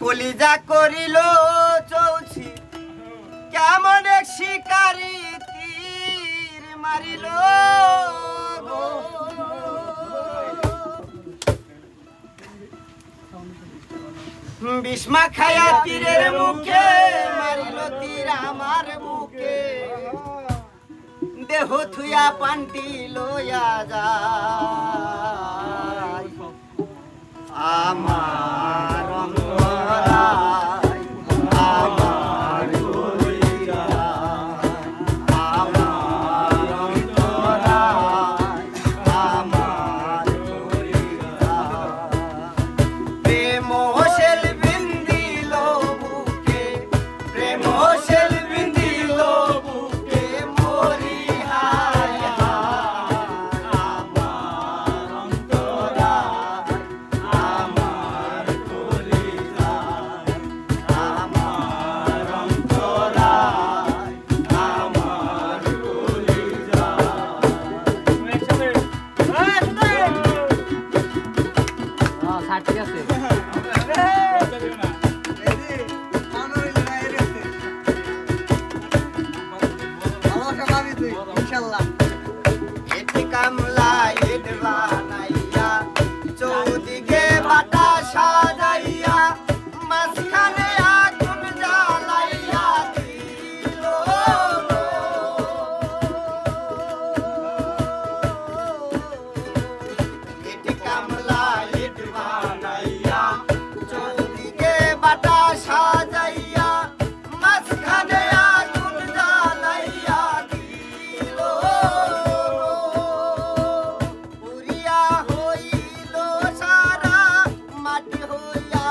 কলিজা করিল চৌছি কেমন এক শিকারি তীর মারিল বিষ্মা খায়া তীরের মুখে মারিল তীর আমার বুকে দেহ থুয়া পান্টি লইয়া যায় আমার হইল সারা মাটি হইয়া